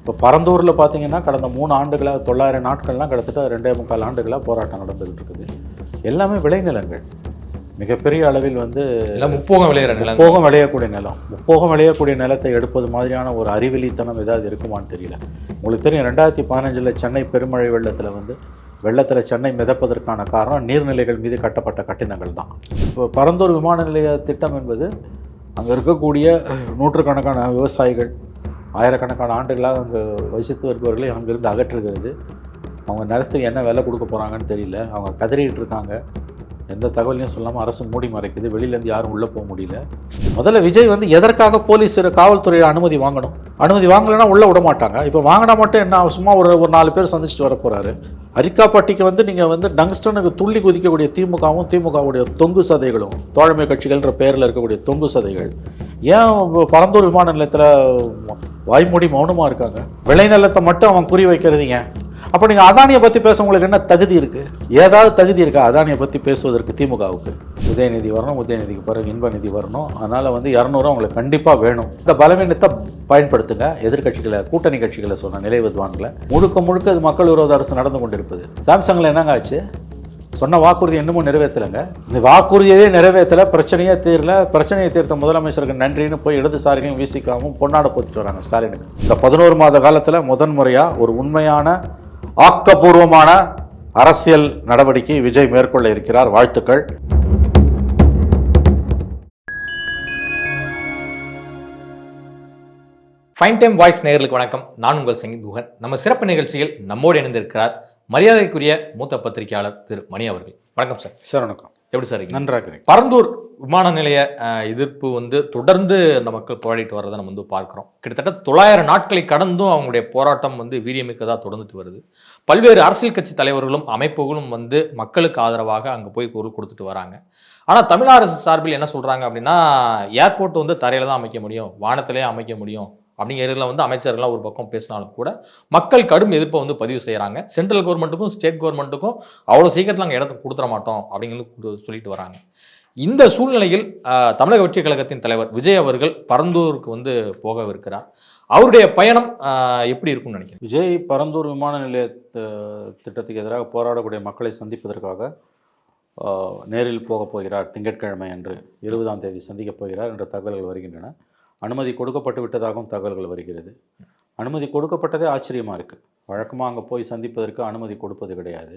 இப்போ பரந்தூரில் பார்த்தீங்கன்னா கடந்த 3 ஆண்டுகளாக 900 நாட்கள்லாம் கிட்டத்தட்ட 2.25 ஆண்டுகளாக போராட்டம் நடந்துகிட்டு இருக்குது. எல்லாமே விளைநிலங்கள், மிகப்பெரிய அளவில் வந்து முப்போகம் விளையிற நிலம், முப்போகம் விளையக்கூடிய நிலம். முப்போகம் விளையக்கூடிய நிலத்தை எடுப்பது மாதிரியான ஒரு அறிவிலித்தனம் ஏதாவது இருக்குமான்னு தெரியல. உங்களுக்கு தெரியும் 2015 சென்னை பெருமழை வெள்ளத்தில் சென்னை மிதப்பதற்கான காரணம் நீர்நிலைகள் மீது கட்டப்பட்ட கட்டிடங்கள் தான். இப்போ பரந்தூர் விமான நிலைய திட்டம் என்பது அங்கே இருக்கக்கூடிய நூற்றுக்கணக்கான விவசாயிகள், ஆயிரக்கணக்கான ஆண்டுகளாக அங்கே வசித்து வருபவர்களை அங்கிருந்து அகற்றுகிறது. அவங்க நிலத்துக்கு என்ன விலை கொடுக்க போகிறாங்கன்னு தெரியல. அவங்க கதறிட்டு இருக்காங்க. எந்த தகவலையும் சொல்லாமல் அரசு மூடி மறைக்குது. வெளியிலேருந்து யாரும் உள்ளே போக முடியல. முதல்ல விஜய் எதற்காக போலீஸ் காவல்துறையில் அனுமதி வாங்கணும்? அனுமதி வாங்கலைன்னா உள்ளே விட மாட்டாங்க. இப்போ வாங்கினா மட்டும் என்ன, சும்மா ஒரு 4 பேர் சந்திச்சுட்டு வர போகிறாரு. அரிக்காப்பட்டிக்கு நீங்கள் டங்ஸ்டனுக்கு துள்ளி குதிக்கக்கூடிய திமுகவும் திமுகவுடைய தொங்கு சதைகளும், தோழமை கட்சிகள்ன்ற பேரில் இருக்கக்கூடிய தொங்கு சதைகள் ஏன் பரந்தூர் விமான நிலையத்தில் வாய்மூடி மௌனமாக இருக்காங்க? விளைநிலத்தை மட்டும் அவன் குறி வைக்கிறது ஏன்? அப்போ நீங்கள் அதானியை பற்றி பேச உங்களுக்கு என்ன தகுதி இருக்குது? ஏதாவது தகுதி இருக்கா அதானியை பற்றி பேசுவதற்கு திமுகவுக்கு? உதயநிதி வரணும், உதயநிதிக்கு பிறகு இன்ப நிதி வரணும். அதனால் 200 உங்களுக்கு கண்டிப்பாக வேணும். இந்த பலவீனத்தை பயன்படுத்துங்க. எதிர்கட்சிகளை, கூட்டணி கட்சிகளை சொன்ன நிலைவதுவான்களை முழுக்க இது மக்கள் விரோத அரசு நடந்து கொண்டிருப்பது. சாம்சங்கில் என்னங்க ஆச்சு? சொன்ன வாக்குறுதி இன்னமும் நிறைவேற்றலைங்க. இந்த வாக்குறுதியே நிறைவேற்றலை, பிரச்சனையே தீரல. பிரச்சனையை தீர்த்த முதலமைச்சருக்கு நன்றின்னு போய் இடதுசாரிகளையும் வீசிக்காமல் பொன்னாட போத்திட்டு வராங்க ஸ்டாலினுக்கு. இந்த 11 மாத காலத்தில் முதன்முறையாக ஒரு உண்மையான ஆக்கப்பூர்வமான அரசியல் நடவடிக்கை விஜய் மேற்கொள்ள இருக்கிறார். வாழ்த்துக்கள். ஃபைன் டைம் வாய்ஸ் நேயர்களுக்கு வணக்கம். நான் உங்கள் சங்கீத். நம்ம சிறப்பு நிகழ்ச்சியில் நம்மோடு இணைந்திருக்கிறார் மரியாதைக்குரிய மூத்த பத்திரிகையாளர் திரு மணி அவர்கள். வணக்கம் சார். சார் வணக்கம். எப்படி சார்? நன்றாக. பரந்தூர் விமான நிலைய எதிர்ப்பு தொடர்ந்து அந்த மக்கள் போராடிட்டு வர்றதை நம்ம பார்க்குறோம். கிட்டத்தட்ட 900 நாட்களை கடந்தும் அவங்களுடைய போராட்டம் வீரியமிக்கதாக தொடர்ந்துட்டு வருது. பல்வேறு அரசியல் கட்சி தலைவர்களும் அமைப்புகளும் மக்களுக்கு ஆதரவாக அங்கே போய் குரல் கொடுத்துட்டு வராங்க. ஆனால் தமிழக அரசு சார்பில் என்ன சொல்கிறாங்க அப்படின்னா, ஏர்போர்ட் தரையில் தான் அமைக்க முடியும், வானத்திலே அமைக்க முடியும் அப்படிங்கிறதுல அமைச்சர்கள்லாம் ஒரு பக்கம் பேசினாலும் கூட மக்கள் கடும் எதிர்ப்பை பதிவு செய்கிறாங்க. சென்ட்ரல் கவர்மெண்ட்டுக்கும் ஸ்டேட் கவர்மெண்ட்டுக்கும் அவ்வளோ சீக்கிரத்தில் அங்கே இடத்த கொடுத்துட மாட்டோம் அப்படிங்கிறது சொல்லிட்டு வராங்க. இந்த சூழ்நிலையில் தமிழக வெற்றி கழகத்தின் தலைவர் விஜய் அவர்கள் பரந்தூருக்கு போகவிருக்கிறார். அவருடைய பயணம் எப்படி இருக்கும்னு நினைக்கிறேன்? விஜய் பரந்தூர் விமான நிலைய திட்டத்துக்கு எதிராக போராடக்கூடிய மக்களை சந்திப்பதற்காக நேரில் போகப் போகிறார். திங்கட்கிழமை அன்று 20ஆம் தேதி சந்திக்கப் போகிறார் என்ற தகவல்கள் வருகின்றன. அனுமதி கொடுக்கப்பட்டு விட்டதாகவும் தகவல்கள் வருகிறது. அனுமதி கொடுக்கப்பட்டதே ஆச்சரியமாக இருக்குது. வழக்கமாக அங்கே போய் சந்திப்பதற்கு அனுமதி கொடுப்பது கிடையாது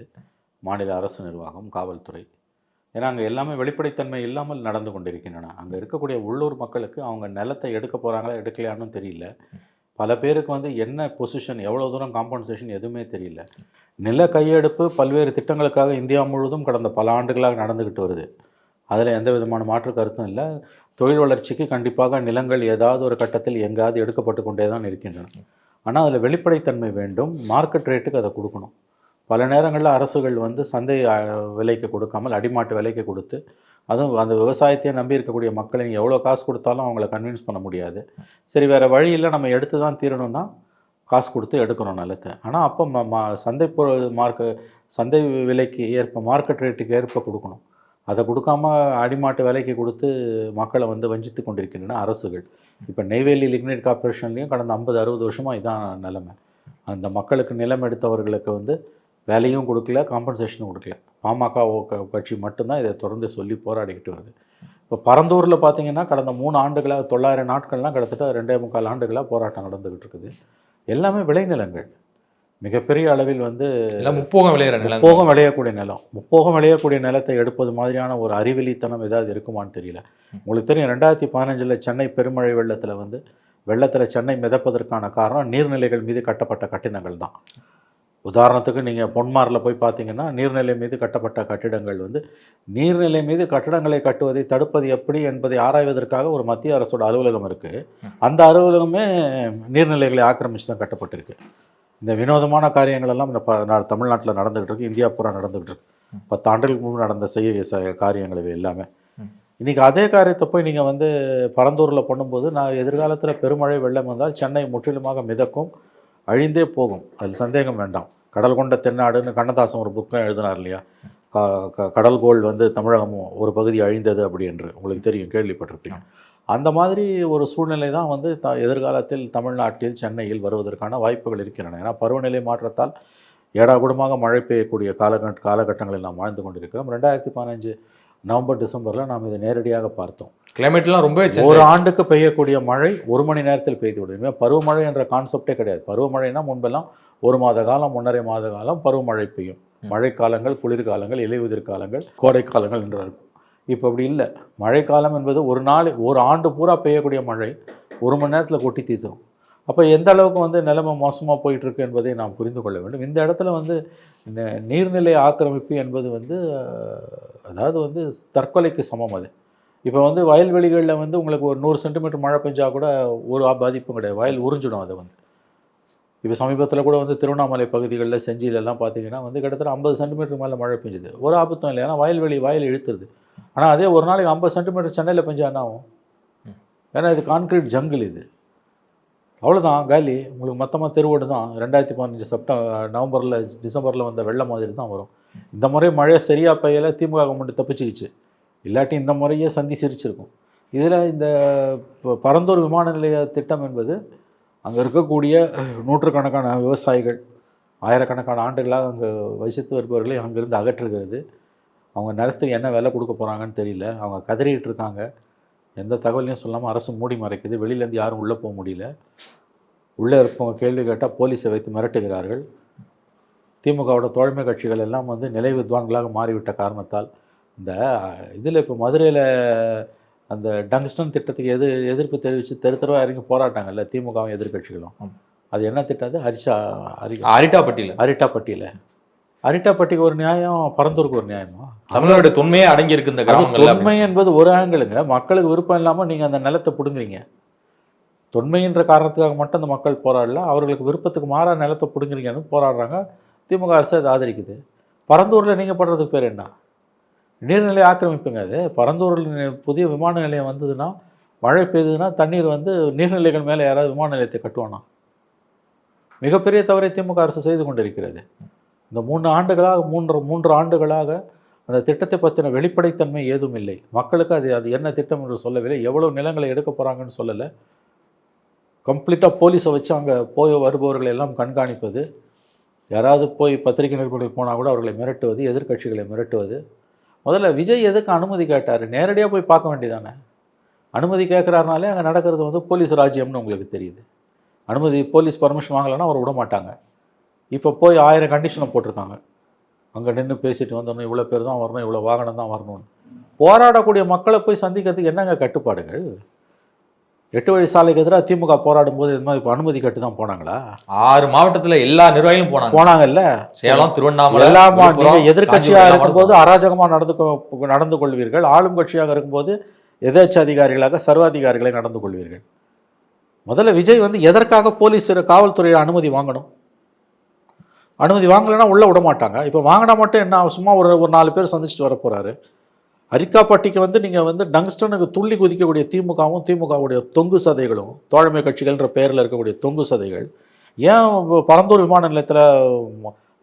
மாநில அரசு நிர்வாகம், காவல்துறை. ஏன்னா அங்கே எல்லாமே வெளிப்படைத்தன்மை இல்லாமல் நடந்து கொண்டிருக்கின்றன. அங்கே இருக்கக்கூடிய உள்ளூர் மக்களுக்கு அவங்க நிலத்தை எடுக்க போகிறாங்களா எடுக்கலையான்னு தெரியல. பல பேருக்கு என்ன பொசிஷன், எவ்வளோ தூரம் காம்பன்சேஷன் எதுவுமே தெரியல. நில கையெடுப்பு பல்வேறு திட்டங்களுக்காக இந்தியா முழுவதும் கடந்த பல ஆண்டுகளாக நடந்துக்கிட்டு வருது. அதில் எந்த விதமான மாற்று கருத்தும் இல்லை. தொழில் வளர்ச்சிக்கு கண்டிப்பாக நிலங்கள் ஏதாவது ஒரு கட்டத்தில் எங்காவது எடுக்கப்பட்டு கொண்டே தான் இருக்கின்றன. ஆனால் அதில் வெளிப்படைத்தன்மை வேண்டும். மார்க்கெட் ரேட்டுக்கு அதை கொடுக்கணும். பல நேரங்களில் அரசுகள் சந்தை விலைக்கு கொடுக்காமல் அடிமாட்டு விலைக்கு கொடுத்து, அதுவும் அந்த விவசாயத்தையே நம்பி இருக்கக்கூடிய மக்களை நீங்கள் எவ்வளோ காசு கொடுத்தாலும் அவங்கள கன்வின்ஸ் பண்ண முடியாது. சரி, வேறு வழி இல்லை, நம்ம எடுத்து தான் தீரணும்னா காசு கொடுத்து எடுக்கணும் நிலத்தை. ஆனால் அப்போ சந்தை விலைக்கு ஏற்ப, மார்க்கெட் ரேட்டுக்கு ஏற்ப கொடுக்கணும். அதை கொடுக்காம அடிமாட்டு விலைக்கு கொடுத்து மக்களை வஞ்சித்து கொண்டிருக்கின்றன அரசுகள். இப்போ நெய்வேலி லிக்னைட் கார்பரேஷன்லேயும் கடந்த 50-60 வருஷமாக இதான் நிலைமை. அந்த மக்களுக்கு நிலம் எடுத்தவர்களுக்கு வேலையும் கொடுக்கல, காம்பன்சேஷனும் கொடுக்கல. பாமக கட்சி மட்டும்தான் இதை தொடர்ந்து சொல்லி போராடிக்கிட்டு வருது. இப்போ பரந்தூரில் பார்த்தீங்கன்னா கடந்த 3 ஆண்டுகளாக 900 நாட்கள்லாம் கிட்டத்தட்ட 2.25 ஆண்டுகளாக போராட்டம் நடந்துக்கிட்டு இருக்குது. எல்லாமே விளைநிலங்கள், மிகப்பெரிய அளவில் முப்போகம் விளையிற நிலம், முப்போகம் விளையக்கூடிய நிலம். முப்போகம் விளையக்கூடிய நிலத்தை எடுப்பது மாதிரியான ஒரு அறிவிலித்தனம் ஏதாவது இருக்குமான்னு தெரியல. உங்களுக்கு தெரியும் 2015 சென்னை பெருமழை வெள்ளத்தில் சென்னை மிதப்பதற்கான காரணம் நீர்நிலைகள் மீது கட்டப்பட்ட கட்டிடங்கள் தான். உதாரணத்துக்கு நீங்கள் பொன்மாரில் போய் பார்த்தீங்கன்னா நீர்நிலை மீது கட்டப்பட்ட கட்டிடங்கள் நீர்நிலை மீது கட்டிடங்களை கட்டுவதை தடுப்பது எப்படி என்பதை ஆராய்வதற்காக ஒரு மத்திய அரசோட அலுவலகம் இருக்குது. அந்த அலுவலகமே நீர்நிலைகளை ஆக்கிரமித்து தான் கட்டப்பட்டிருக்கு. இந்த வினோதமான காரியங்கள் எல்லாம் இந்த தமிழ்நாட்டில் நடந்துகிட்டு இருக்கு, இந்தியா பூரா நடந்துகிட்டு இருக்கு. 10 ஆண்டுகளுக்கு முன்பு நடந்த காரியங்கள் இவை எல்லாமே. இன்றைக்கி அதே காரியத்தை போய் நீங்கள் பரந்தூரில் பண்ணும்போது, நான் எதிர்காலத்தில் பெருமழை வெள்ளம் வந்தால் சென்னை முற்றிலுமாக மிதக்கும், அழிந்தே போகும், அதில் சந்தேகம் வேண்டாம். கடல் கொண்ட தென்னாடுன்னு கண்ணதாசன் ஒரு புக்கம் எழுதினார் இல்லையா? கடல்கோள் தமிழகமும் ஒரு பகுதி அழிந்தது அப்படி என்று உங்களுக்கு தெரியும், கேள்விப்பட்டிருப்பீங்க. அந்த மாதிரி ஒரு சூழ்நிலை தான் வந்து எதிர்காலத்தில் தமிழ்நாட்டில் சென்னையில் வருவதற்கான வாய்ப்புகள் இருக்கின்றன. ஏன்னா பருவநிலை மாற்றத்தால் ஏடாகூடமாக மழை பெய்யக்கூடிய காலகட்டங்களில் நாம் வாழ்ந்து கொண்டிருக்கிறோம். 2015 நவம்பர் டிசம்பரில் நாம் இதை நேரடியாக பார்த்தோம். கிளைமேட்லாம் ரொம்பவே ஒரு ஆண்டுக்கு பெய்யக்கூடிய மழை 1 மணி நேரத்தில் பெய்துவிடும். இனிமேல் பருவமழை என்ற கான்செப்டே கிடையாது. பருவமழைனா முன்பெல்லாம் 1 மாத காலம் 1.5 மாத காலம் பருவமழை பெய்யும். மழைக்காலங்கள், குளிர்காலங்கள், இலையுதிர் காலங்கள், கோடை காலங்கள் என்று இருக்கும். இப்போ அப்படி இல்லை. மழைக்காலம் என்பது ஒரு ஆண்டு பூரா பெய்யக்கூடிய மழை 1 மணி நேரத்தில் கொட்டி தீர்த்துரும். அப்போ எந்த அளவுக்கு வந்து நிலைமை மோசமாக போயிட்டுருக்கு என்பதை நாம் புரிந்து கொள்ள வேண்டும். இந்த இடத்துல வந்து நீர்நிலை ஆக்கிரமிப்பு என்பது வந்து அதாவது வந்து தற்கொலைக்கு சமம். அது இப்போ வந்து வயல்வெளிகளில் வந்து உங்களுக்கு ஒரு 100 சென்டிமீட்டர் மழை பெஞ்சால் கூட ஒரு பாதிப்பும் கிடையாது. வயல் உறிஞ்சிடும் அதை வந்து. இப்போ சமீபத்தில் கூட வந்து திருவண்ணாமலை பகுதிகளில் செஞ்சிலெல்லாம் பார்த்தீங்கன்னா வந்து கிட்டத்தட்ட 50 சென்டிமீட்டர் மேலே மழை பெஞ்சுது. ஒரு ஆபத்தும் இல்லை, ஏன்னா வயல் இழுத்துருது. ஆனால் அதே ஒரு நாளைக்கு 50 சென்டிமீட்டர் சென்னையில் பெஞ்சா என்ன ஆகும்? ஏன்னா இது கான்கிரீட் ஜங்கிள், இது அவ்வளோதான் காலி. உங்களுக்கு மொத்தமாக தெருவோடு தான். 2015 நவம்பரில் டிசம்பரில் வந்த வெள்ளம் மாதிரி தான் வரும். இந்த முறை மழை சரியாக பெய்யலை, திமுக கவர்மெண்ட் தப்பிச்சுக்கிச்சு. இல்லாட்டி இந்த முறையே சந்தி சிரிச்சிருக்கும். இதில் இந்த பரந்தூர் விமான நிலைய திட்டம் என்பது அங்கே இருக்கக்கூடிய நூற்றுக்கணக்கான விவசாயிகள், ஆயிரக்கணக்கான ஆண்டுகளாக அங்கே வசித்து வருபவர்களை அங்கேருந்து அகற்றுகிறது. அவங்க நிலத்துக்கு என்ன விலை கொடுக்க போகிறாங்கன்னு தெரியல. அவங்க கதறிக்கிட்டு இருக்காங்க. எந்த தகவலையும் சொல்லாமல் அரசு மூடி மறைக்குது. வெளியிலேருந்து யாரும் உள்ளே போக முடியல. உள்ளே இருப்பவங்க கேள்வி கேட்டால் போலீஸை வைத்து மிரட்டுகிறார்கள். திமுகவோட தோழமை கட்சிகள் எல்லாம் வந்து நிலை வித்வான்களாக மாறிவிட்ட காரணத்தால் இந்த இதில் இப்போ மதுரையில் அந்த டங்ஸ்டன் திட்டத்துக்கு எதிர்ப்பு தெரிவித்து தெருவாக இறங்கி போராட்டாங்கல்ல திமுகவும் எதிர்கட்சிகளும். அது என்ன திட்டம்? அது அரிட்டாப்பட்டியில். அரிட்டாப்பட்டிக்கு ஒரு நியாயம், பரந்தூருக்கு ஒரு நியாயமா? தமிழருடைய தொன்மையே அடங்கி இருக்கு இந்த கிராமங்கள். தொன்மை என்பது ஒரு ஆங்கிளுங்க. மக்களுக்கு விருப்பம் இல்லாமல் நீங்கள் அந்த நிலத்தை பிடுங்குறீங்க. தொன்மைன்ற காரணத்துக்காக மட்டும் அந்த மக்கள் போராடல, அவர்களுக்கு விருப்பத்துக்கு மாறாக நிலத்தை பிடுங்குறீங்கன்னு போராடுறாங்க. திமுக அரசு அதை ஆதரிக்குது. பரந்தூரில் நீங்கள் பண்ணுறதுக்கு பேர் என்ன? நீர்நிலை ஆக்கிரமிப்புங்க. அது பரந்தூரில் புதிய விமான நிலையம் வந்ததுன்னா, மழை பெய்யுதுன்னா தண்ணீர் வந்து நீர்நிலைகள் மேலே யாராவது விமான நிலையத்தை கட்டுவானா? மிகப்பெரிய தவறை திமுக அரசு செய்து கொண்டிருக்கிறது. இந்த 3 ஆண்டுகளாக அந்த திட்டத்தை பற்றின வெளிப்படைத்தன்மை ஏதும் இல்லை. மக்களுக்கு அது என்ன திட்டம் என்று சொல்லவில்லை. எவ்வளோ நிலங்களை எடுக்க போகிறாங்கன்னு சொல்லலை. கம்ப்ளீட்டாக போலீஸை வச்சு அங்கே போய் வருபவர்களை எல்லாம் கண்காணிப்பது, யாராவது போய் பத்திரிகை நிருபர்கள் போனால் கூட அவர்களை மிரட்டுவது, எதிர்கட்சிகளை மிரட்டுவது. முதல்ல விஜய் எதுக்கு அனுமதி கேட்டார்? நேரடியாக போய் பார்க்க வேண்டியதானே. அனுமதி கேட்குறாருனாலே அங்கே நடக்கிறது வந்து போலீஸ் ராஜ்யம்னு உங்களுக்கு தெரியுது. போலீஸ் பர்மிஷன் வாங்கலைன்னா அவர் விட மாட்டாங்க. இப்போ போய் 1000 கண்டிஷனை போட்டிருக்காங்க. அங்கே நின்று பேசிட்டு வந்தோம்னா இவ்வளோ பேர் தான் வரணும், இவ்வளோ வாகனம் தான் வரணும்னு. போராடக்கூடிய மக்களை போய் சந்திக்கிறதுக்கு என்னங்க கட்டுப்பாடுகள்? 8 வழி சாலைக்கு எதிராக திமுக போராடும் போது இது மாதிரி இப்போ அனுமதி கட்டு தான் போனாங்களா? 6 மாவட்டத்தில் எல்லா நிர்வாகிகளும் போனாங்கல்ல. சேலம், திருவண்ணாமலை, எல்லாம் எதிர்கட்சியாக இருக்கும்போது அராஜகமாக நடந்து கொள்வீர்கள். ஆளும் கட்சியாக இருக்கும்போது எதேச்ச அதிகாரிகளாக சர்வாதிகாரிகளை நடந்து கொள்வீர்கள். முதல்ல விஜய் வந்து எதற்காக போலீஸ் காவல்துறையில் அனுமதி வாங்கணும்? அனுமதி வாங்கலைன்னா உள்ளே விட மாட்டாங்க. இப்போ வாங்கினா மட்டும் என்ன, சும்மா ஒரு 4 பேர் சந்திச்சுட்டு வர போகிறாரு. அரிக்காப்பட்டிக்கு வந்து நீங்கள் வந்து டங்ஸ்டனுக்கு துள்ளி குதிக்கக்கூடிய திமுகவும் திமுகவுடைய தொங்கு சதைகளும், தோழமை கட்சிகள்ன்ற பெயரில் இருக்கக்கூடிய தொங்கு சதைகள் ஏன் பரந்தூர் விமான நிலையத்தில்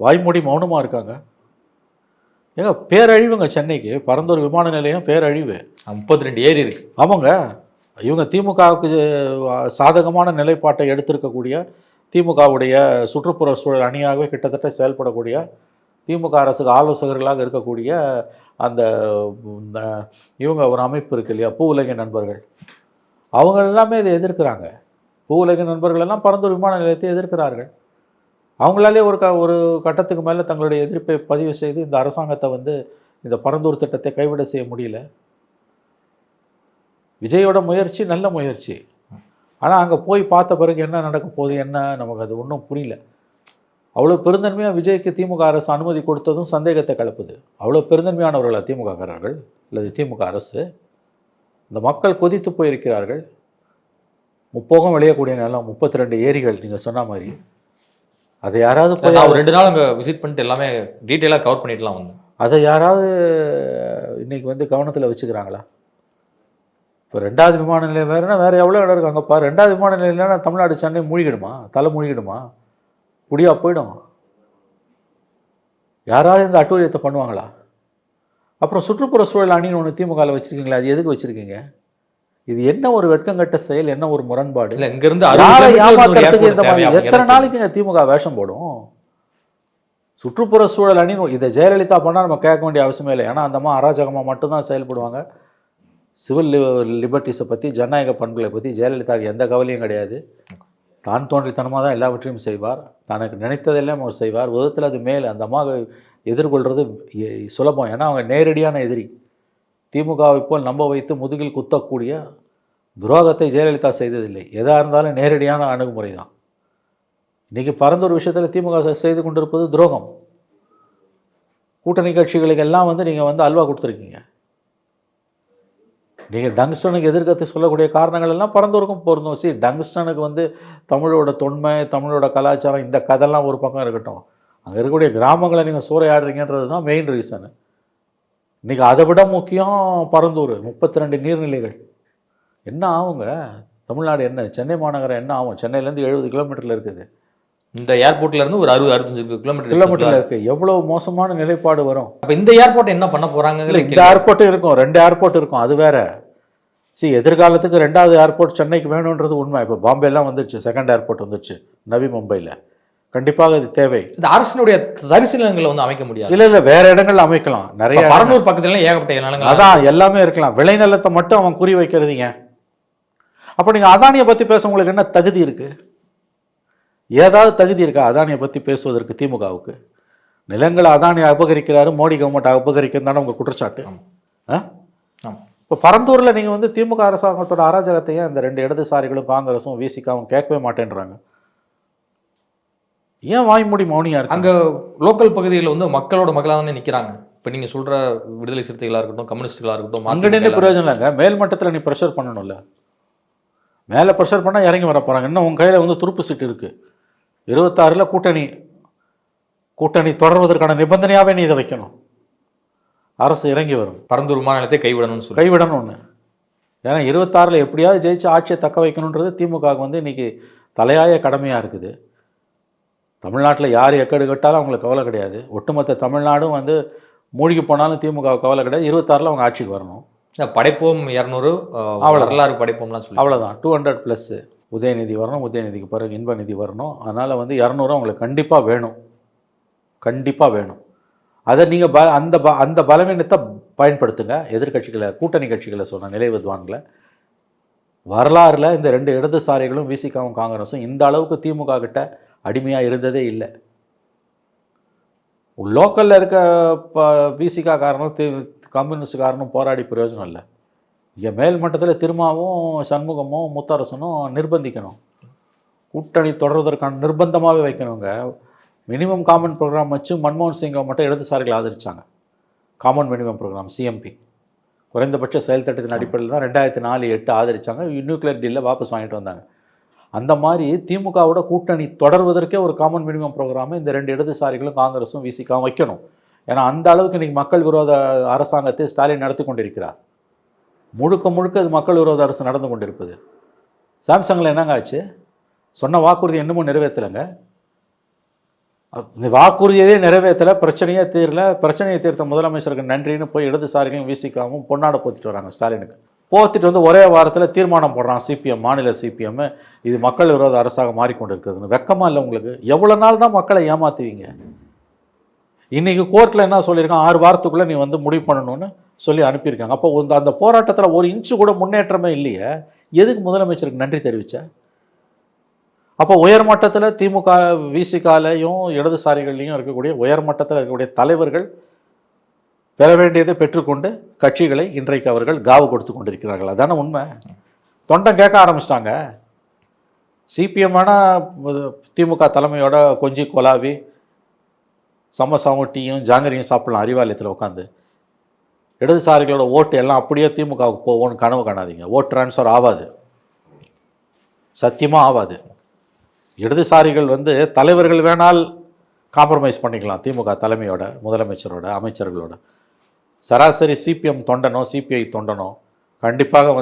வாய்மூடி மௌனமாக இருக்காங்க? ஏங்க பேரழிவுங்க சென்னைக்கு. பரந்தூர் விமான நிலையம் பேரழிவு. 32 ஏரி இருக்கு. ஆமாங்க. இவங்க திமுகவுக்கு சாதகமான நிலைப்பாட்டை எடுத்திருக்கக்கூடிய, திமுகவுடைய சுற்றுப்புற சூழல் அணியாகவே கிட்டத்தட்ட செயல்படக்கூடிய, திமுக அரசுக்கு ஆலோசகர்களாக இருக்கக்கூடிய அந்த இவங்க ஒரு அமைப்பு இருக்கு இல்லையா, பூ உலக நண்பர்கள், அவங்க எல்லாமே இதை எதிர்க்கிறாங்க. பூ உலக நண்பர்கள் எல்லாம் பரந்தூர் விமான நிலையத்தை எதிர்க்கிறார்கள். அவங்களாலே ஒரு கட்டத்துக்கு மேலே தங்களுடைய எதிர்ப்பை பதிவு செய்து இந்த அரசாங்கத்தை வந்து இந்த பரந்தூர் திட்டத்தை கைவிட செய்ய முடியல. விஜயோட முயற்சி நல்ல முயற்சி. ஆனால் அங்கே போய் பார்த்த பிறகு என்ன நடக்க போகுது, என்ன நமக்கு அது ஒன்றும் புரியல. அவ்வளோ பெருந்தன்மையாக விஜய்க்கு திமுக அரசு அனுமதி கொடுத்ததும் சந்தேகத்தை கலப்புது. அவ்வளோ பெருந்தன்மையானவர்களா திமுககாரர்கள் அல்லது திமுக அரசு? இந்த மக்கள் கொதித்து போயிருக்கிறார்கள். முப்போகம் விளையக்கூடிய நிலம், 32 ஏரிகள் நீங்கள் சொன்ன மாதிரி. அதை யாராவது போய் 2 நாள் அங்கே விசிட் பண்ணிட்டு எல்லாமே டீட்டெயிலாக கவர் பண்ணிட்டுலாம் வந்தோம். அதை யாராவது இன்னைக்கு வந்து கவனத்தில் வச்சுக்கிறாங்களா? இப்போ 2வது விமான நிலையம் வேறு எவ்வளோ இடம் இருக்கு அங்கேப்பா. 2வது விமான நிலையம்னா தமிழ்நாடு சென்னை மூழ்கிடுமா? தலை மூழ்கிடுமா? குடியா போயிடும். யாராவது இந்த அட்டூழியத்தை பண்ணுவாங்களா? அப்புறம் சுற்றுப்புற சூழல் அணின்னு ஒன்று திமுகவில் வச்சுருக்கீங்களா? அது எதுக்கு வச்சுருக்கீங்க? இது என்ன ஒரு வெட்கங்கட்ட செயல், என்ன ஒரு முரண்பாடு? இல்ல இங்க இருந்து யாரை 60 ஏமாத்துறதுக்கு இந்த மாதிரி கிலோமீட்டர் எத்தனை நாளைக்கு திமுக வேஷம் போடும்? சுற்றுப்புற சூழல் அணி இதை ஜெயலலிதா பண்ணால் நம்ம கேட்க வேண்டிய அவசியமே இல்லை. ஏன்னா அந்தம்மா அராஜகமாக மட்டும்தான் செயல்படுவாங்க. சிவில் லிபர்ட்டிஸை பற்றி, ஜனநாயக பண்புகளை பற்றி ஜெயலலிதாவுக்கு எந்த கவலையும் கிடையாது. தான் தோன்றித்தனமாக தான் எல்லாவற்றையும் செய்வார். தனக்கு நினைத்ததெல்லாம் அவர் செய்வார். விதத்தில் அது மேல் அந்த அம்மா எதிர்கொள்வது சுலபம். ஏன்னா அவங்க நேரடியான எதிரி. திமுகவை போல் நம்ப வைத்து முதுகில் குத்தக்கூடிய துரோகத்தை ஜெயலலிதா செய்ததில்லை. எதாக இருந்தாலும் நேரடியான அணுகுமுறை தான். இன்றைக்கி பரந்தூர் விஷயத்தில் திமுக செய்து கொண்டிருப்பது துரோகம். கூட்டணி கட்சிகளுக்கெல்லாம் நீங்கள் அல்வா கொடுத்துருக்கீங்க. நீங்கள் டங்ஸ்டனுக்கு எதிர்க்கத்தை சொல்லக்கூடிய காரணங்கள் எல்லாம் பரந்தூருக்கும் பொருந்தும். டங்ஸ்டனுக்கு தமிழோட தொன்மை, தமிழோட கலாச்சாரம், இந்த கதையெல்லாம் ஒரு பக்கம் இருக்கட்டும். அங்கே இருக்கக்கூடிய கிராமங்களை நீங்கள் சூறையாடுறீங்கன்றது தான் மெயின் ரீசனு. இன்றைக்கி அதை விட முக்கியம் பரந்தூர் 32 நீர்நிலைகள். என்ன ஆகுங்க தமிழ்நாடு? என்ன சென்னை மாநகரம் என்ன ஆகும்? சென்னையிலேருந்து 70 கிலோமீட்டரில் இருக்குது. இந்த ஏர்போர்ட்ல இருந்து ஒரு 60-65 கிலோமீட்டர்ல இருக்கு. எவ்வளவு மோசமான நிலைப்பாடு வரும். அப்ப இந்த ஏர்போர்ட் என்ன பண்ண போறாங்க? இந்த ஏர்போர்ட் இருக்கும், 2 ஏர்போர்ட் இருக்கும், அது வேற. எதிர்காலத்துக்கு 2வது ஏர்போர்ட் சென்னைக்கு வேணுன்றது உண்மை. இப்போ பாம்பேலாம் வந்துருச்சு, 2nd ஏர்போர்ட் வந்துருச்சு நவி மும்பையில். கண்டிப்பாக இது தேவை. இந்த அரசினுடைய தரிசனங்களை அமைக்க முடியாது. இல்ல வேற இடங்கள்ல அமைக்கலாம். நிறைய பரனூர் பக்கத்துல ஏகப்பட்ட நிலங்கள் அதான் எல்லாமே இருக்கலாம். விளைநிலத்தை மட்டும் அவன் குறி வைக்கிறதுங்க. அப்ப நீங்க அதானியை பத்தி பேச உங்களுக்கு என்ன தகுதி இருக்கு? ஏதாவது தகுதி இருக்கா அதானியை பற்றி பேசுவதற்கு திமுகவுக்கு? நிலங்களை அதானி அபகரிக்கிறாரு, மோடி கவர்மெண்ட் அபகரிக்கிறது தானே உங்கள் குற்றச்சாட்டு. இப்போ பரந்தூரில் நீங்கள் திமுக அரசாங்கத்தோட அராஜகத்தையே இந்த 2 இடதுசாரிகளும் காங்கிரஸும் விசிகாவும் கேட்கவே மாட்டேன்றாங்க. ஏன் வாய்மூடி மௌனியா இருக்கு? அங்கே லோக்கல் பகுதிகளில் மக்களோட மக்களாக தானே நிற்கிறாங்க. இப்போ நீங்கள் சொல்கிற விடுதலை சிறுத்தைகளாக இருக்கட்டும், கம்யூனிஸ்டுகளாக இருக்கட்டும், அங்கே நின்று பிரயோஜனம் இல்லைங்க. மேல் மட்டத்தில் நீ ப்ரெஷர் பண்ணணும்ல. மேலே ப்ரெஷர் பண்ணால் இறங்கி வர போகிறாங்க. இன்னும் உங்கள் கையில் துருப்பு சீட்டு இருக்குது. 26 கூட்டணி தொடர்வதற்கான நிபந்தனையாகவே நீ இதை வைக்கணும். அரசு இறங்கி வரும். பரந்தூர் மாநிலத்தை கைவிடணும்னு. ஏன்னா 26 எப்படியாவது ஜெயிச்சு ஆட்சியை தக்க வைக்கணுன்றது திமுகவுக்கு இன்னைக்கு தலையாய கடமையாக இருக்குது. தமிழ்நாட்டில் யார் எக்கடு கட்டாலும் அவங்களுக்கு கவலை கிடையாது. ஒட்டுமொத்த தமிழ்நாடும் மூழ்கி போனாலும் திமுக கவலை கிடையாது. 26 அவங்க ஆட்சிக்கு வரணும். படைப்போம் 200 வரலாறு படைப்போம்லாம் சொல்லி அவ்வளோதான். 200+ உதயநிதி வரணும். உதயநிதிக்கு பிறகு இன்ப நிதி வரணும். அதனால் 200 அவங்களுக்கு கண்டிப்பாக வேணும். கண்டிப்பாக வேணும். அதை நீங்கள் அந்த பலவீனத்தை பயன்படுத்துங்க. எதிர்கட்சிகளை, கூட்டணி கட்சிகளை சொன்ன நிலைவித்வான்களை. வரலாறில் இந்த 2 இடதுசாரிகளும் விசிகாவும் காங்கிரஸும் இந்த அளவுக்கு திமுக கிட்ட அடிமையாக இருந்ததே இல்லை. லோக்கலில் இருக்க விசிகா காரணம், கம்யூனிஸ்ட் காரணம் போராடி பிரயோஜனம் இல்லை. இங்கே மேல் மட்டத்தில் திருமாவும் சண்முகமும் முத்தரசனும் நிர்பந்திக்கணும். கூட்டணி தொடர்வதற்கான நிர்பந்தமாகவே வைக்கணுங்க. மினிமம் காமன் ப்ரோக்ராம் வச்சு மன்மோகன் சிங்கை மட்டும் இடதுசாரிகள் ஆதரித்தாங்க. காமன் மினிமம் ப்ரோக்ராம் சிஎம்பி, குறைந்தபட்ச செயல் திட்டத்தின் அடிப்படையில் தான் 2004-08 ஆதரித்தாங்க. நியூக்ளியர் டீலில் வாபஸ் வாங்கிட்டு வந்தாங்க. அந்த மாதிரி திமுகவோட கூட்டணி தொடர்வதற்கே ஒரு காமன் மினிமம் ப்ரோக்ராமை இந்த 2 இடதுசாரிகளும் காங்கிரஸும் விசிகாவும் வைக்கணும். ஏன்னா அந்த அளவுக்கு இன்றைக்கி மக்கள் விரோத அரசாங்கத்தை ஸ்டாலின் நடத்தி கொண்டிருக்கிறார். முழுக்க இது மக்கள் விரோத அரசு நடந்து கொண்டிருப்பது. சாம்சங்கில் என்னங்க ஆச்சு? சொன்ன வாக்குறுதி இன்னமும் நிறைவேற்றலைங்க. இந்த வாக்குறுதியே நிறைவேற்றலை, பிரச்சனையே தீரல. பிரச்சனையை தீர்த்த முதலமைச்சருக்கு நன்றின்னு போய் இடதுசாரிகளும் விசிகாவும் பொன்னாட போத்திட்டு வராங்க ஸ்டாலினுக்கு. போத்திட்டு ஒரே வாரத்தில் தீர்மானம் போடுறான் சிபிஎம், மாநில சிபிஎம், இது மக்கள் விரோத அரசாக மாறிக்கொண்டிருக்கிறதுன்னு. வெக்கமாக இல்லை உங்களுக்கு? எவ்வளோ நாள் தான் மக்களை ஏமாற்றுவீங்க? இன்றைக்கி கோர்ட்டில் என்ன சொல்லியிருக்கான்? 6 வாரத்துக்குள்ளே நீ முடிவு பண்ணணும்னு சொல்லி அனுப்பியிருக்காங்க. அப்போ அந்த போராட்டத்தில் 1 இன்ச்சு கூட முன்னேற்றமே இல்லையே. எதுக்கு முதலமைச்சருக்கு நன்றி தெரிவித்த? அப்போ உயர்மட்டத்தில் திமுக விசிகாலையும் இடதுசாரிகள்லையும் இருக்கக்கூடிய உயர்மட்டத்தில் இருக்கக்கூடிய தலைவர்கள் பெற வேண்டியதை பெற்றுக்கொண்டு கட்சிகளை இன்றைக்கு அவர்கள் காவு கொடுத்து கொண்டிருக்கிறார்கள். அதான உண்மை. தொண்டம் கேட்க ஆரம்பிச்சிட்டாங்க. சிபிஎம் வேணால் திமுக தலைமையோட கொஞ்சி கொலாவி சமசாவும் டீயும் ஜாங்கரியும் சாப்பிடலாம் அறிவாலயத்தில் உட்காந்து. இடதுசாரிகளோட ஓட்டு எல்லாம் அப்படியே திமுகவுக்கு போவோன்னு கனவு காணாதீங்க. ஓட் டிரான்ஸ்ஃபர் ஆகாது, சத்தியமாக ஆகாது. இடதுசாரிகள் தலைவர்கள் வேணால் காம்ப்ரமைஸ் பண்ணிக்கலாம் திமுக தலைமையோட, முதலமைச்சரோட, அமைச்சர்களோட. சராசரி சிபிஎம் தொண்டனோ சிபிஐ தொண்டனோ கண்டிப்பாக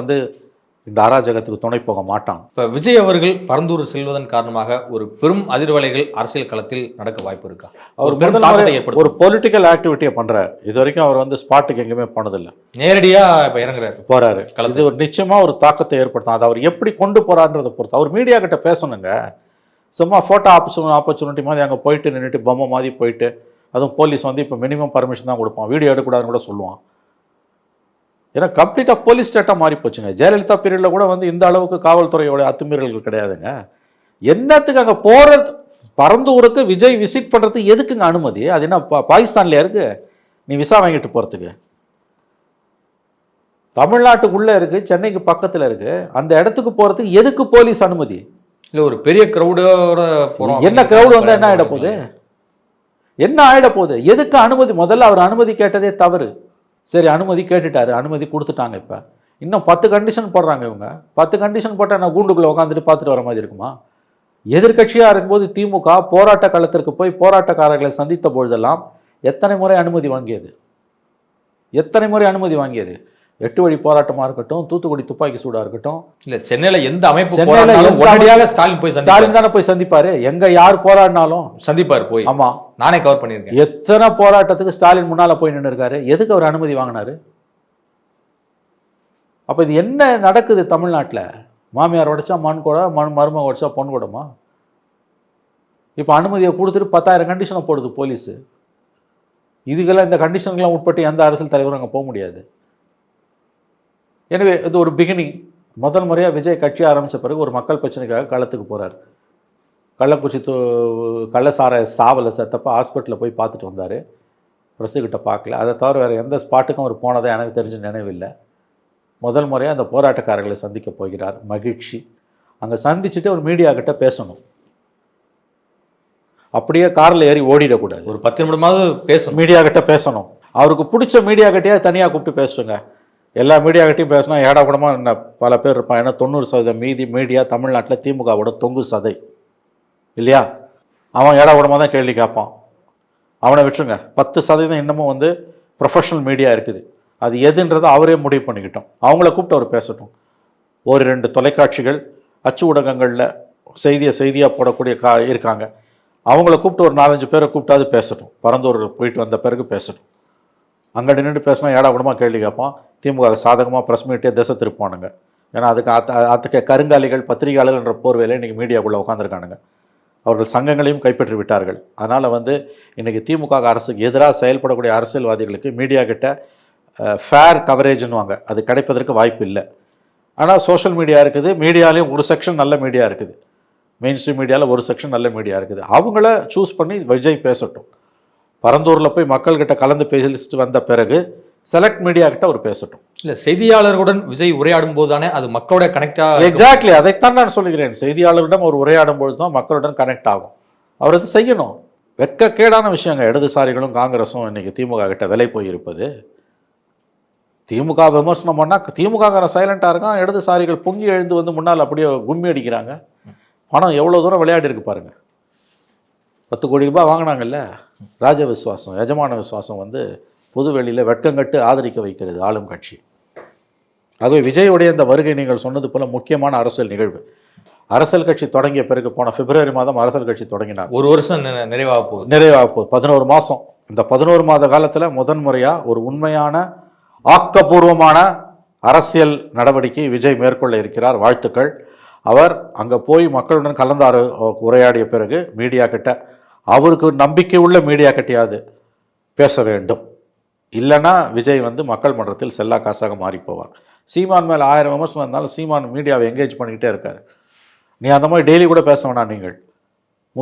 இந்த அராஜகத்துக்கு துணை போக மாட்டான். இப்போ விஜய் அவர்கள் பரந்தூர் செல்வதன் காரணமாக ஒரு பெரும் அதிர்வலைகள் அரசியல் களத்தில் நடக்க வாய்ப்பு இருக்கா? அவர் பெரும் தாக்கத்தை ஏற்படுத்தும். ஒரு பொலிட்டிக்கல் ஆக்டிவிட்டியை பண்றாரு. இது வரைக்கும் அவர் வந்து ஸ்பாட்டுக்கு எங்கேயுமே போனதில்லை, நேரடியா இப்போ இறங்குறாரு, போறாரு. இது ஒரு நிச்சயமா ஒரு தாக்கத்தை ஏற்படுத்தும். அதை அவர் எப்படி கொண்டு போறான்றதை பொறுத்து. அவர் மீடியா கிட்ட பேசணுங்க. சும்மா ஃபோட்டோ ஆப்பர்ச்சுனிட்டி மாதிரி அங்கே போயிட்டு நின்றுட்டு பொம்மை மாதிரி போயிட்டு, அதுவும் போலீஸ் வந்து இப்போ மினிமம் பர்மிஷன் தான் கொடுப்பான், வீடியோ எடுக்கக்கூடாதுன்னு கூட சொல்லுவான். ஏன்னா கம்ப்ளீட்டாக போலீஸ் ஸ்டேட்டாக மாறி போச்சுங்க. ஜெயலலிதா பீரியடில் கூட வந்து இந்த அளவுக்கு காவல்துறையோட அத்துமீறல்கள் கிடையாதுங்க. என்னத்துக்கு அங்கே போகிறது? பரந்தூருக்கு விஜய் விசிட் பண்ணுறதுக்கு எதுக்குங்க அனுமதி? அது என்ன பாகிஸ்தான்லையா இருக்கு நீ விசா வாங்கிட்டு போகிறதுக்கு? தமிழ்நாட்டுக்குள்ளே இருக்குது, சென்னைக்கு பக்கத்தில் இருக்குது. அந்த இடத்துக்கு போகிறதுக்கு எதுக்கு போலீஸ் அனுமதி? இல்லை ஒரு பெரிய க்ரௌடோட போகிறோம். என்ன க்ரௌடு வந்தால் என்ன ஆகிட போகுது? என்ன ஆகிட போகுது? எதுக்கு அனுமதி? முதல்ல அவர் அனுமதி கேட்டதே தவறு. சரி, அனுமதி கேட்டுட்டாரு, அனுமதி கொடுத்துட்டாங்க. இப்போ இன்னும் 10 கண்டிஷன் போடுறாங்க இவங்க. 10 கண்டிஷன் போட்டால் நான் கூண்டுக்குள்ளே உட்காந்துட்டு பார்த்துட்டு வர மாதிரி இருக்குமா? எதிர்கட்சியாக இருக்கும்போது திமுக போராட்ட களத்திற்கு போய் போராட்டக்காரர்களை சந்தித்த பொழுதெல்லாம் எத்தனை முறை அனுமதி வாங்கியது? எத்தனை முறை அனுமதி வாங்கியது? 8 வழி போராட்டமாக இருக்கட்டும், தூத்துக்குடி துப்பாக்கி சூடாக இருக்கட்டும். இல்லை சென்னையில் எந்த அமைப்பு போராடினாலும் உடனடியாக ஸ்டாலின் தானே போய் சந்திப்பாரு. எங்க யார் போராடினாலும் சந்திப்பார் போய். ஆமா, நானே கவர் பண்ணியிருக்கேன். எத்தனை போராட்டத்துக்கு ஸ்டாலின் முன்னால போய் நின்று இருக்காரு. எதுக்கு அவர் அனுமதி வாங்கினாரு? அப்ப இது என்ன நடக்குது தமிழ்நாட்டில்? மாமியார் உடைச்சா மண் கூட, மருமக உடைச்சா பொன் கூடமா? இப்போ அனுமதியை கொடுத்துட்டு 10,000 கண்டிஷனை போடுது போலீஸு. இதுக்கெல்லாம் இந்த கண்டிஷனுக்கெல்லாம் உட்பட்டு எந்த அரசியல் தலைவரும் அங்கே போக முடியாது. எனவே இது ஒரு பிகினிங். முதல் முறையாக விஜய் கட்சி ஆரம்பித்த பிறகு ஒரு மக்கள் பிரச்சனைக்காக களத்துக்கு போகிறார். கள்ளக்குறிச்சி கள்ளசார சாவலை செத்தப்போ ஹாஸ்பிட்டலில் போய் பார்த்துட்டு வந்தார். ப்ரெஸ்ஸுக்கிட்ட பார்க்கல. அதை தவிர வேறு எந்த ஸ்பாட்டுக்கும் அவர் போனதை எனக்கு தெரிஞ்ச நினைவில்லை. முதல் முறையாக அந்த போராட்டக்காரர்களை சந்திக்க போகிறார். மகிழ்ச்சி. அங்கே சந்திச்சுட்டு ஒரு மீடியா கிட்ட பேசணும். அப்படியே காரில் ஏறி ஓடிடக்கூடாது. ஒரு 10 நிமிடமாவது பேசணும், மீடியா கிட்ட பேசணும். அவருக்கு பிடிச்ச மீடியா கிட்டே தனியாக கூப்பிட்டு பேசிட்டுங்க. எல்லா மீடியா கிட்டையும் பேசினா ஏடா கூடமாக என்ன பல பேர் இருப்பான். ஏன்னா 90% மீதி மீடியா தமிழ்நாட்டில் திமுகவோட தொங்கு சதை இல்லையா? அவன் ஏடா கூடமாக தான் கேள்வி கேட்பான். அவனை விட்டுருங்க. 10% இன்னமும் வந்து ப்ரொஃபஷனல் மீடியா இருக்குது. அது எதுன்றதை அவரே முடிவு பண்ணிக்கிட்டோம். அவங்கள கூப்பிட்டு அவர் பேசட்டும். ஒரு 2 தொலைக்காட்சிகள் அச்சு ஊடகங்களில் செய்தியாக போடக்கூடிய இருக்காங்க. அவங்கள கூப்பிட்டு ஒரு 4-5 பேரை கூப்பிட்டாது பேசட்டும். பரந்தூர் போயிட்டு வந்த பிறகு பேசட்டும். அங்கே நின்று பேசினா ஏடா கூடமாக கேள்வி கேட்பான். திமுக சாதகமாக ப்ரெஸ் மீட்டே திசை திருப்பானுங்க. ஏன்னா அதுக்கு கருங்காலிகள் பத்திரிகையாளர்கள் என்ற போர்வையில் இன்றைக்கி மீடியாக்குள்ளே உட்காந்துருக்கானுங்க. அவர்கள் சங்கங்களையும் கைப்பற்றி விட்டார்கள். அதனால் வந்து இன்றைக்கி திமுக அரசுக்கு எதிராக செயல்படக்கூடிய அரசியல்வாதிகளுக்கு மீடியா கிட்ட ஃபேர் கவரேஜ்னுவாங்க, அது கிடைப்பதற்கு வாய்ப்பு இல்லை. ஆனால் சோஷியல் மீடியா இருக்குது. மீடியாலையும் ஒரு செக்ஷன் நல்ல மீடியா இருக்குது. மெயின் ஸ்ட்ரீம் மீடியாவில் ஒரு செக்ஷன் நல்ல மீடியா இருக்குது. அவங்கள சூஸ் பண்ணி விஜய் பேசட்டும். பரந்தூரில் போய் மக்கள்கிட்ட கலந்து பேசிட்டு வந்த பிறகு செலக்ட் மீடியா கிட்ட அவர் பேசட்டும். இல்லை செய்தியாளர்களுடன் விஜய் உரையாடும் போது தானே அது மக்களோட கனெக்டாக. எக்ஸாக்ட்லி, அதைத்தான் நான் சொல்லுகிறேன். செய்தியாளரிடம் அவர் உரையாடும் பொழுது தான் மக்களுடன் கனெக்ட் ஆகும். அவர் அது செய்யணும். வெட்கக்கேடான விஷயங்க. இடதுசாரிகளும் காங்கிரஸும் இன்னைக்கு திமுக கிட்ட விலை போயிருப்பது. திமுக விமர்சனம் பண்ணால் திமுக சைலண்டாக இருக்கான். இடதுசாரிகள் பொங்கி எழுந்து வந்து முன்னால் அப்படியே கும்மி அடிக்கிறாங்க. பணம் எவ்வளோ தூரம் விளையாடி இருக்கு பாருங்க. 10 கோடி ரூபாய் வாங்கினாங்கல்ல. ராஜ விசுவாசம், எஜமான விசுவாசம் வந்து பொதுவெளியில் வெட்கங்கட்டு ஆதரிக்க வைக்கிறது ஆளும் கட்சி. ஆகவே விஜயுடைய இந்த வருகை நீங்கள் சொன்னது போல முக்கியமான அரசியல் நிகழ்வு. அரசியல் கட்சி தொடங்கிய பிறகு போன பிப்ரவரி மாதம் அரசியல் கட்சி தொடங்கினார். ஒரு வருஷம் நிறைவாக போகுது. 11 மாதம். இந்த 11 மாத காலத்தில் முதன்முறையாக ஒரு உண்மையான ஆக்கப்பூர்வமான அரசியல் நடவடிக்கை விஜய் மேற்கொள்ள இருக்கிறார். வாழ்த்துக்கள். அவர் அங்கே போய் மக்களுடன் கலந்தாறு உரையாடிய பிறகு மீடியா கிட்ட அவருக்கு நம்பிக்கை உள்ள மீடியா கிட்டையாவது பேச வேண்டும். இல்லைன்னா விஜய் வந்து மக்கள் மன்றத்தில் செல்லா காசாக மாறி போவார். சீமான் மேலே 1000 விமர்சனம் இருந்தாலும் சீமான் மீடியாவை எங்கேஜ் பண்ணிக்கிட்டே இருக்காரு. நீ அந்த மாதிரி டெய்லி கூட பேச வேணாம். நீங்கள்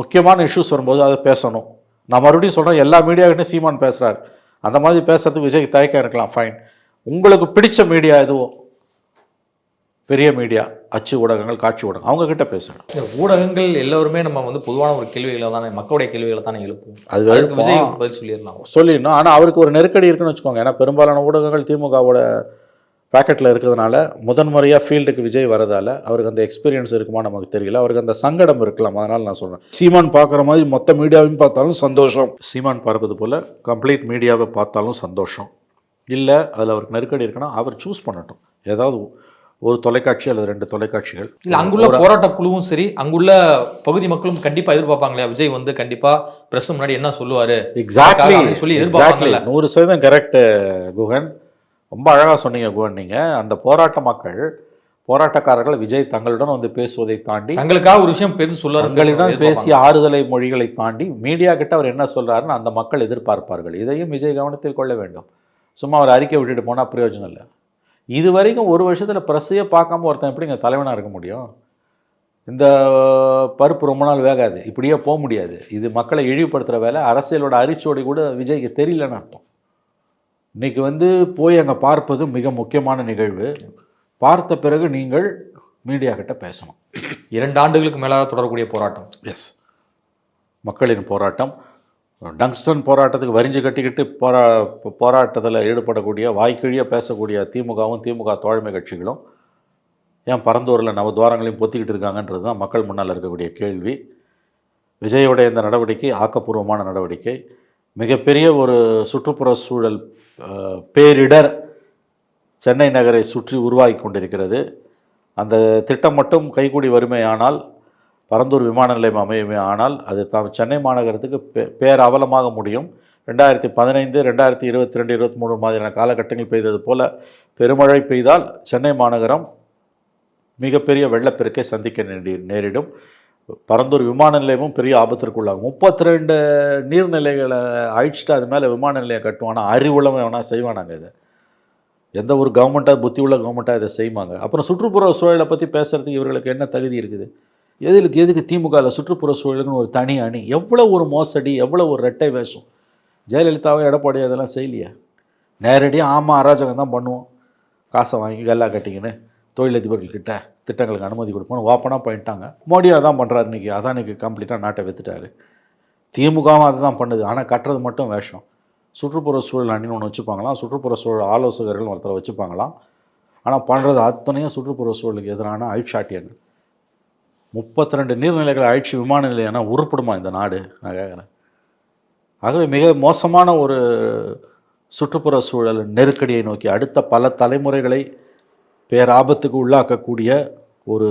முக்கியமான இஷ்யூஸ் வரும்போது அதை பேசணும். நான் மறுபடியும் சொல்கிறேன், எல்லா மீடியாக்கிட்டையும் சீமான் பேசுகிறார். அந்த மாதிரி பேசுறதுக்கு விஜய் தயக்கம் இருக்கலாம், ஃபைன். உங்களுக்கு பிடிச்ச மீடியா எதுவோ, பெரிய மீடியா, அச்சு ஊடகங்கள், காட்சி ஊடகம், அவங்க கிட்ட பேசுகிறேன். ஊடகங்கள் எல்லோருமே நம்ம வந்து பொதுவான ஒரு கேள்விகளை தானே, மக்களுடைய கேள்விகளை தானே எழுப்பும். அது விஜய் பதில் சொல்லிடணும். ஆனால் அவருக்கு ஒரு நெருக்கடி இருக்குன்னு வச்சுக்கோங்க. ஏன்னா பெரும்பாலான ஊடகங்கள் திமுகவோட பேக்கெட்டில் இருக்கிறதுனால முதன்முறையாக ஃபீல்டுக்கு விஜய் வரதால் அவருக்கு அந்த எக்ஸ்பீரியன்ஸ் இருக்குமா நமக்கு தெரியல. அவருக்கு அந்த சங்கடம் இருக்கலாம். அதனால் நான் சொல்கிறேன், சீமான் பார்க்குற மாதிரி மொத்த மீடியாவையும் பார்த்தாலும் சந்தோஷம், சீமான் பார்ப்பது போல் கம்ப்ளீட் மீடியாவை பார்த்தாலும் சந்தோஷம். இல்லை அதில் அவருக்கு நெருக்கடி இருக்குன்னா அவர் சூஸ் பண்ணட்டும். ஏதாவது ஒரு தொலைக்காட்சி அல்லது 2 தொலைக்காட்சிகள். இல்ல அங்குள்ள போராட்ட குழுவும் சரி, அங்குள்ள பகுதி மக்களும் கண்டிப்பா எதிர்பார்ப்பாங்க இல்லையா, விஜய் வந்து கண்டிப்பா பிரஸ் முன்னாடி என்ன சொல்லுவாரு எக்ஸாக்ட்லி அப்படின்னு சொல்லி எதிர்பார்ப்பாங்கல்ல. 100% கரெக்ட் குகன். ரொம்ப அழகாக சொன்னீங்க குகன். நீங்கள் அந்த போராட்டக்காரர்கள் விஜய் தங்களுடன் வந்து பேசுவதை தாண்டி, தங்களுக்காக ஒரு விஷயம் பேசி சொல்லுவாரு, தங்களிடம் பேசிய ஆறுதலை மொழிகளை தாண்டி மீடியா கிட்ட அவர் என்ன சொல்றாருன்னு அந்த மக்கள் எதிர்பார்ப்பார்கள். இதையும் விஜய் கவனத்தில் கொள்ள வேண்டும். சும்மா அவர் அறிக்கை விட்டுட்டு போனால் பிரயோஜனம் இல்லை. இது வரைக்கும் ஒரு வருஷத்தில் ப்ரெஸ்ஸையே பார்க்காம ஒருத்தன் எப்படி இங்கே தலைவனாக இருக்க முடியும்? இந்த பருப்பு ரொம்ப நாள் வேகாது, இப்படியே போக முடியாது. இது மக்களை இழிவுபடுத்துகிற வேலை. அரசியலோட அரிச்சோடி கூட விஜய்க்கு தெரியலன்னு அர்த்தம். இன்னைக்கு வந்து போய் அங்கே பார்ப்பது மிக முக்கியமான நிகழ்வு. பார்த்த பிறகு நீங்கள் மீடியா கிட்ட பேசணும். 2 ஆண்டுகளுக்கு மேலாக தொடரக்கூடிய போராட்டம். எஸ், மக்களின் போராட்டம். டங்ஸ்டன் போராட்டத்துக்கு வரிஞ்சு கட்டிக்கிட்டு போராட்டத்தில் ஈடுபடக்கூடிய, வாய்க்கிழிய பேசக்கூடிய திமுகவும் திமுக தோழமை கட்சிகளும் ஏன் பரந்தூரில் நவத்வாரங்களையும் பொத்திக்கிட்டு இருக்காங்கன்றது தான் மக்கள் முன்னால் இருக்கக்கூடிய கேள்வி. விஜயோடைய இந்த நடவடிக்கை ஆக்கப்பூர்வமான நடவடிக்கை. மிகப்பெரிய ஒரு சுற்றுப்புற சூழல் பேரிடர் சென்னை நகரை சுற்றி உருவாகி கொண்டிருக்கிறது. அந்த திட்டம் மட்டும் கைகூடி வறுமையானால், பரந்தூர் விமான நிலையம் அமையுமே ஆனால், அது சென்னை மாநகரத்துக்கு பேரவலமாக முடியும். 2015, 2022, 23 மாதிரியான காலகட்டங்கள் பெய்தது போல பெருமழை பெய்தால் சென்னை மாநகரம் மிகப்பெரிய வெள்ளப்பெருக்கை சந்திக்க நேரிடும். பரந்தூர் விமான நிலையமும் பெரிய ஆபத்திற்குள்ளாகும். 32 நீர்நிலைகளை அழிச்சிட்டு அது மேலே விமான நிலையம் கட்டுவானா? அறிவுள்ளவன் எவனா செய்வானாங்க? இதை எந்த ஒரு கவர்மெண்ட்டாக, புத்தி உள்ள கவர்மெண்ட்டாக இதை செய்வாங்க? அப்புறம் சுற்றுப்புற சூழலை பற்றி பேசுகிறதுக்கு இவர்களுக்கு என்ன தகுதி இருக்குது? எதுக்கு திமுகவில் சுற்றுப்புற சூழலுக்குன்னு ஒரு தனி அணி? எவ்வளோ ஒரு மோசடி, எவ்வளோ ஒரு ரெட்டை வேஷம். ஜெயலலிதாவை, எடப்பாடி அதெல்லாம் செய்யலையே. நேரடியாக ஆமாம் அராஜகம் தான் பண்ணுவோம், காசை வாங்கி வெள்ளா கட்டிங்கன்னு தொழிலதிபர்கள்கிட்ட திட்டங்களுக்கு அனுமதி கொடுப்போம் ஓப்பனாக பண்ணிட்டாங்க. மோடி அதான் பண்ணுறாரு. இன்றைக்கி அதான் இன்றைக்கி கம்ப்ளீட்டாக நாட்டை வித்துட்டாரு. திமுகவும் அதை தான் பண்ணுது. ஆனால் கட்டுறது மட்டும் வேஷம். சுற்றுப்புற சூழல் அணின்னு ஒன்று வச்சுப்பாங்களாம், சுற்றுப்புற சூழல் ஆலோசகர்கள் ஒருத்தரை வச்சுப்பாங்களாம். ஆனால் பண்ணுறது அத்தனையும் சுற்றுப்புற சூழலுக்கு எதிரான அழிச்சாட்டியங்கள். 32 நீர்நிலைகளை அழிச்சு விமான நிலையம்னா உருப்படுமா இந்த நாடு? நான் கேட்குறேன். ஆகவே மிக மோசமான ஒரு சுற்றுப்புற சூழல் நெருக்கடியை நோக்கி அடுத்த பல தலைமுறைகளை பேராபத்துக்கு உள்ளாக்கக்கூடிய ஒரு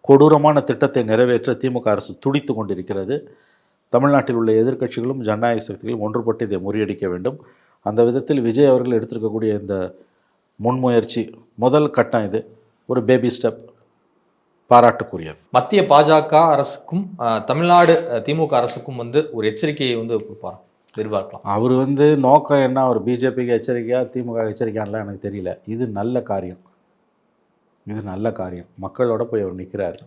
கொடூரமான திட்டத்தை நிறைவேற்ற திமுக அரசு துடித்து கொண்டிருக்கிறது. தமிழ்நாட்டில் உள்ள எதிர்க்கட்சிகளும் ஜனநாயக சக்திகளும் ஒன்றுபட்டு இதை முறியடிக்க வேண்டும். அந்த விதத்தில் விஜய் அவர்கள் எடுத்திருக்கக்கூடிய இந்த முன்முயற்சி முதல் கட்டம். இது ஒரு பேபி ஸ்டெப், பாராட்டுக்குரியது. மத்திய பாஜக அரசுக்கும் தமிழ்நாடு திமுக அரசுக்கும் வந்து ஒரு எச்சரிக்கையை வந்து கொடுப்பார், எதிர்பார்க்கலாம். அவர் வந்து நோக்கம் என்ன? அவர் பிஜேபிக்கு எச்சரிக்கையா திமுக எச்சரிக்கையானலாம் எனக்கு தெரியல. இது நல்ல காரியம், இது நல்ல காரியம். மக்களோட போய் அவர் நிற்கிறார்.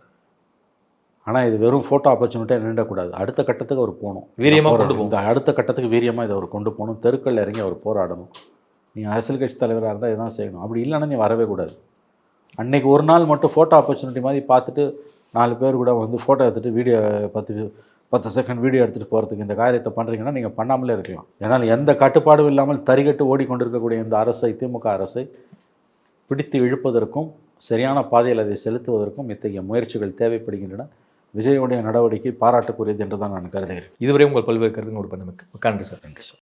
ஆனால் இது வெறும் ஃபோட்டோ ஆப்பர்ச்சுனிட்டியாக நின்றக்கூடாது. அடுத்த கட்டத்துக்கு அவர் போகணும், வீரியமாக கொண்டு போகணும். இந்த அடுத்த கட்டத்துக்கு வீரியமாக இதை அவர் கொண்டு போகணும். தெருக்கள் இறங்கி அவர் போராடணும். நீ அரசியல் கட்சி தலைவராக இருந்தால் இதுதான் செய்யணும். அப்படி இல்லைன்னா நீ வரவே கூடாது. அன்றைக்கி ஒரு நாள் மட்டும் ஃபோட்டோ ஆப்பர்ச்சுனிட்டி மாதிரி பார்த்துட்டு 4 பேர் கூட வந்து ஃபோட்டோ எடுத்துகிட்டு வீடியோ 10 செகண்ட் வீடியோ எடுத்துகிட்டு போகிறதுக்கு இந்த காரியத்தை பண்ணுறீங்கன்னா நீங்கள் பண்ணாமலே இருக்கலாம். ஏன்னால் எந்த கட்டுப்பாடும் இல்லாமல் தறிகட்டு ஓடிக்கொண்டிருக்கக்கூடிய இந்த அரசை, திமுக அரசை பிடித்து இழுப்பதற்கும் சரியான பாதையில் அதை செலுத்துவதற்கும் இத்தகைய முயற்சிகள் தேவைப்படுகின்றன. விஜயோடைய நடவடிக்கை பாராட்டுக்குரியது என்று தான் நான் கருதுகிறேன். இதுவரை உங்கள் பல்வேறு கருத்துக்கள் நன்றி சார். நன்றி சார்.